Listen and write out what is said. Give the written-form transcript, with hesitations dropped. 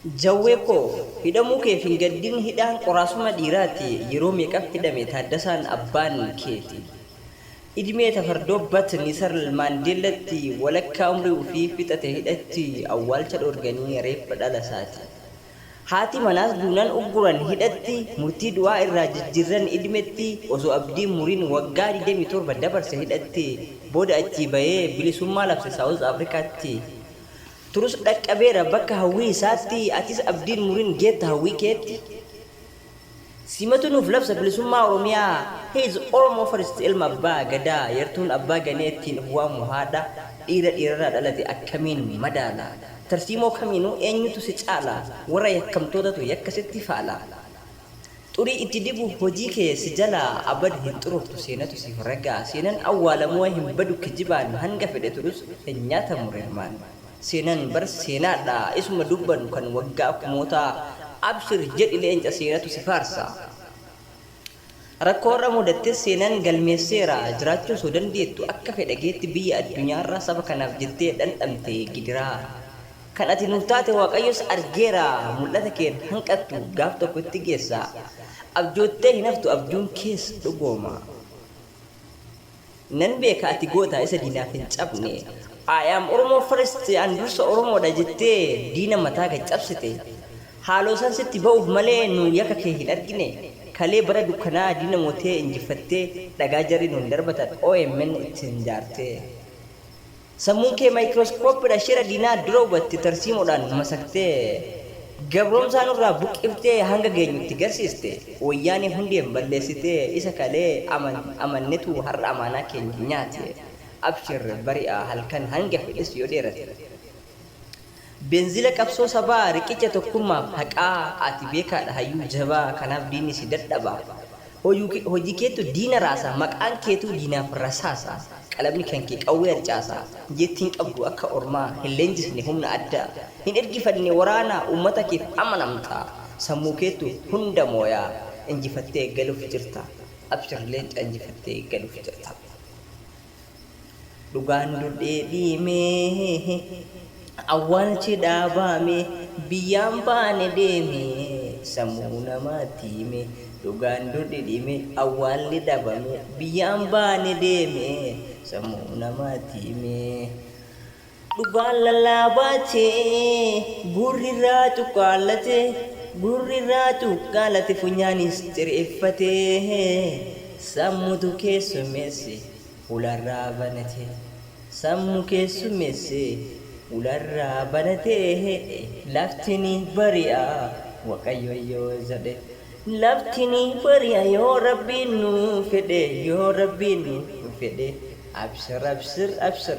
Jawwee koo hidhamuu kee fi gaddiin hidhaan qoraasuma dhiirati yeroo meeqaf hidhame taddasaan abbaan keeti. Idimee tafardobbat nisar maandeellatti walakkaa umrii ofii fixate hidhatti awwaalcha dhoorganii reeffa dhala isaati. Haati manaas duunaan ugguran hidhatti murtii du'aa irraa jijjiirran idimetti osoo abdii muriin waggaa 27 dabarse hidhatti booda achi bahee bilisummaa labse Saawuz Afrikaatti. Turus dhaqqabeera bakka hawwii isaatti atis abdiin muriin geetta hawwii keetti. Simatu nuuf labsa bilisummaa Oromiyaa heez Oromoo First ilma abbaa gadaa yartuun abbaa ganeettiin waamu haadha dhiira dhiirarraa dhalate akkamiin madaala tarsiimoo kamiinuu eenyutu si caala warra yakkamtootatu yakkasitti faala. Xurii itti dibu hojii kee si jalaa abad hin xuroftu seenatu siif ragaa seenan awwaalamuu hin badu kijibaan hanga fedhe turus hin nyaatamu reermaan. Seenan bar seenaadha isuma dubban kan waggaa kumootaa abshir jedhi leenca seenatu si faarsa. Rakkoorra mudattes seenan galmeesseera jiraachuu soo dandeettu akka fedhe geetti biyya addunyaarraa saba kanaaf jettee dhandhamte gidiraa. Kan ati nuuf taate Waaqayyos argeera mul'ata kee hanqattu gaaf tokkotti geessa. Abjoottee hin haftu abjuun kees dhugooma. Nan beeka ati goota isa diinaaf hin cabne. I am Oromo First and dursa Oromoodha jettee diina mataa gad cabsite. Haaloo san sitti ba'uuf malee nu yakka kee hin argine. Kalee bara dukkanaa diina mootee injifattee dhagaa jarri nuun darbatan OMN ittiin jaartee. Sammuun kee maayikirooskooppiidha shira diinaa dura hubatte tarsiimoodhaan masaktee. Gabroomsaan irraa buqqiftee hanga geenyutti garsiiste. Wayyaanee hundeen balleessitee isa kalee amannetu har'a amaanaa keenya nyaate. Abshir bari'a halkan hanga fedhes yoo dheerate. Benzila qabsoo sabaa riqicha tokkummaaf haqaa ati beekaadha hayyuu jabaa kanaaf diinni si dadhaba. Hojii keetu diina raasa maqaan keetu diinaaf rasaasa. Qalamni kan kee qawwee harcaasa jettiin qabdu akka ormaa hin leenjisne humna addaa hin ergifanne waraana uummata keef amanamta sammuu keetu hunda mooyaa injifattee galuuf jirta. Abshir leenca injifattee galuuf jirta. Dhugaan dudhee dhiimee awwaalchi dhaabame biyyaan baane deeme sammuu namaatti hime. Dhugaan dudhee dhiimee awwaalli dhaabame biyyaan baane deeme sammuu namaatti hime. Dhugaan lallaabaatee gurrirraa tuqqaalate funyaanis xireeffatee sammuutu keessummeesse. Ularraa banate sammuu keessummeesse ularraa banate laftini bari'a Waaqayyo yoo jedhe laftini bari'a yoo rabbiin nu fedhe yoo rabbiin nu fedhe abshir abshir abshir.